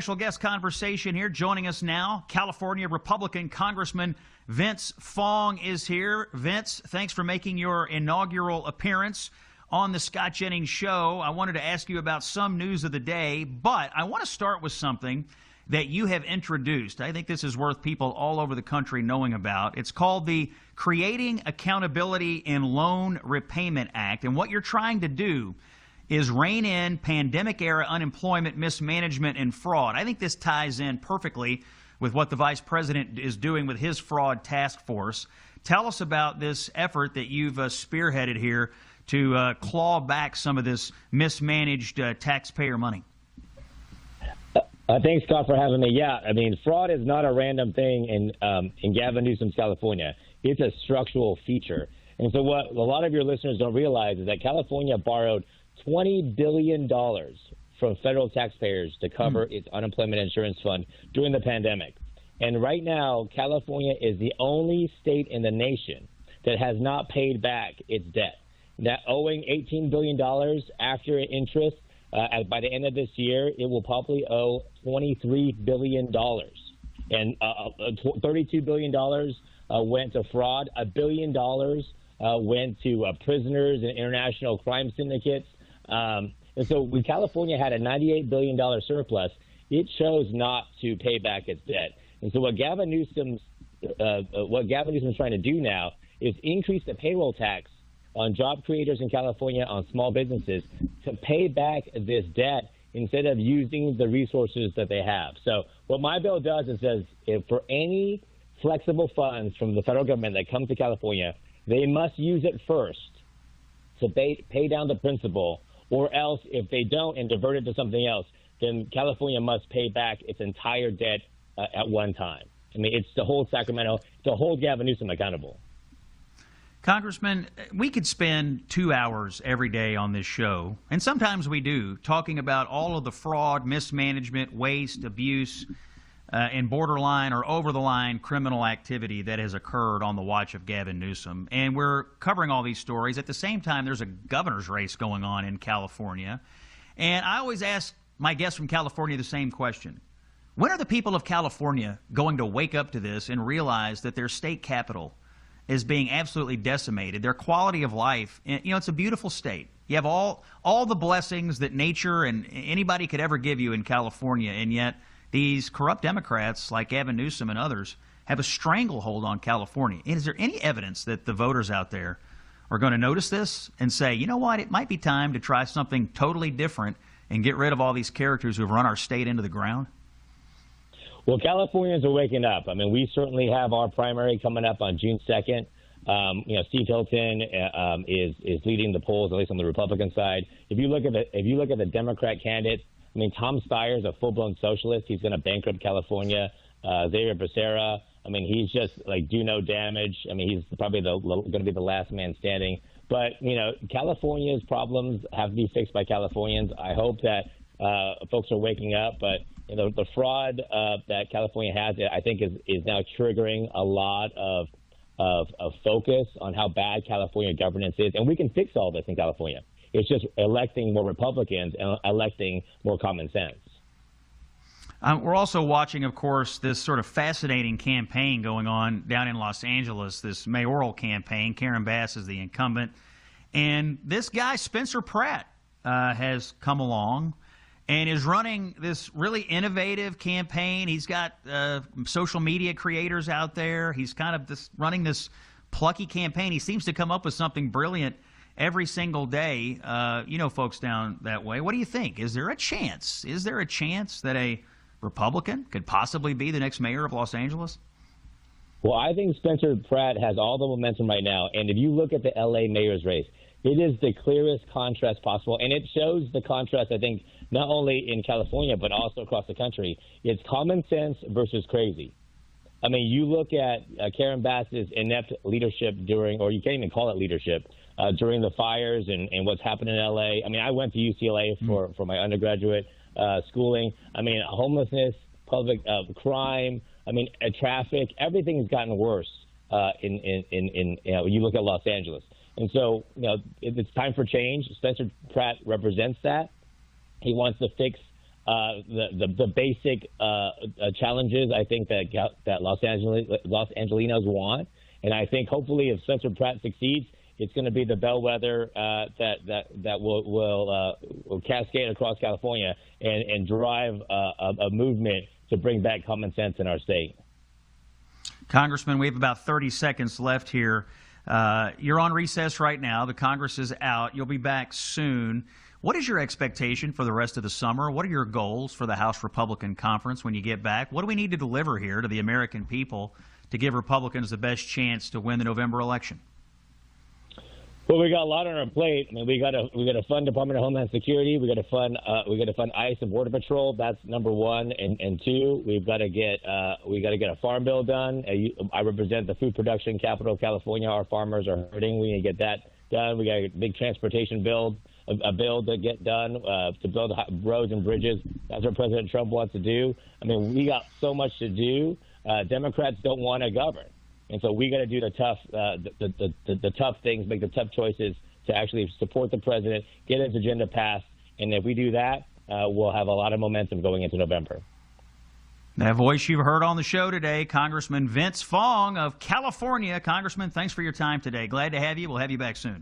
Special guest conversation here. Joining us now, California Republican Congressman Vince Fong is here. Vince, thanks for making your inaugural appearance on the Scott Jennings Show. I wanted to ask you about some news of the day, but I want to start with something that you have introduced. I think this is worth people all over the country knowing about. It's called the Creating Accountability in Loan Repayment Act, and what you're trying to do is rein in pandemic-era unemployment, mismanagement, and fraud. I think this ties in perfectly with what the Vice President is doing with his fraud task force. Tell us about this effort that you've spearheaded here to claw back some of this mismanaged taxpayer money. Thanks, Scott, for having me. Yeah, I mean, fraud is not a random thing in Gavin Newsom's California. It's a structural feature. And so what a lot of your listeners don't realize is that California borrowed $20 billion from federal taxpayers to cover its unemployment insurance fund during the pandemic. And right now, California is the only state in the nation that has not paid back its debt. That owing $18 billion after interest, by the end of this year, it will probably owe $23 billion. And $32 billion went to fraud. $1 billion went to prisoners and international crime syndicates. And so when California had a $98 billion surplus, it chose not to pay back its debt. And so what Gavin Newsom's trying to do now is increase the payroll tax on job creators in California, on small businesses, to pay back this debt instead of using the resources that they have. So what my bill does is says if for any flexible funds from the federal government that come to California, they must use it first to pay down the principal, or else if they don't and divert it to something else, then California must pay back its entire debt at one time. I mean, it's to hold Sacramento, to hold Gavin Newsom accountable. Congressman, we could spend 2 hours every day on this show, and sometimes we do, talking about all of the fraud, mismanagement, waste, abuse, and borderline or over-the-line criminal activity that has occurred on the watch of Gavin Newsom. And we're covering all these stories. At the same time, there's a governor's race going on in California. And I always ask my guests from California the same question. When are the people of California going to wake up to this and realize that their state capital is being absolutely decimated? Their quality of life, you know, it's a beautiful state. You have all the blessings that nature and anybody could ever give you in California, and yet these corrupt Democrats like Gavin Newsom and others have a stranglehold on California. And is there any evidence that the voters out there are going to notice this and say, you know what, it might be time to try something totally different and get rid of all these characters who have run our state into the ground? Well, Californians are waking up. I mean, we certainly have our primary coming up on June 2nd. You know, Steve Hilton is leading the polls, at least on the Republican side. If you look at the Democrat candidates, I mean, Tom Steyer's a full-blown socialist. He's going to bankrupt California. Xavier Becerra, I mean, he's just like do no damage. I mean, he's probably going to be the last man standing. But, you know, California's problems have to be fixed by Californians. I hope that folks are waking up. But, you know, the fraud that California has, I think, is now triggering a lot of focus on how bad California governance is. And we can fix all this in California. It's just electing more Republicans and electing more common sense. We're also watching, of course, this sort of fascinating campaign going on down in Los Angeles, this mayoral campaign. Karen Bass is the incumbent. And this guy, Spencer Pratt, has come along and is running this really innovative campaign. He's got social media creators out there. He's kind of running this plucky campaign. He seems to come up with something brilliant every single day. You know, folks down that way. What do you think? Is there a chance? Is there a chance that a Republican could possibly be the next mayor of Los Angeles? Well, I think Spencer Pratt has all the momentum right now. And if you look at the L.A. mayor's race, it is the clearest contrast possible. And it shows the contrast, I think, not only in California, but also across the country. It's common sense versus crazy. I mean, you look at Karen Bass's inept leadership during, or you can't even call it leadership, during the fires and what's happened in L.A. I mean, I went to UCLA for my undergraduate schooling. I mean, homelessness, public crime, I mean, traffic, everything has gotten worse when you look at Los Angeles. And so, it's time for change. Spencer Pratt represents that. He wants to fix the basic challenges I think that Los Angelinos want, and I think hopefully if Senator Pratt succeeds, it's going to be the bellwether that will cascade across California and drive a movement to bring back common sense in our state. Congressman, we have about 30 seconds left here. You're on recess right now. The Congress is out. You'll be back soon. What is your expectation for the rest of the summer? What are your goals for the House Republican Conference when you get back? What do we need to deliver here to the American people to give Republicans the best chance to win the November election? Well, we got a lot on our plate. I mean, we got to fund Department of Homeland Security. We got to fund ICE and Border Patrol. That's number one, and two, we got to get a farm bill done. I represent the food production capital of California. Our farmers are hurting. We need to get that done. We got a big transportation bill to get done to build roads and bridges. That's what President Trump wants to do. I mean, we got so much to do. Democrats don't want to govern. And so we got to do the tough things, make the tough choices to actually support the president, get his agenda passed. And if we do that, we'll have a lot of momentum going into November. That voice you've heard on the show today, Congressman Vince Fong of California. Congressman, thanks for your time today. Glad to have you. We'll have you back soon.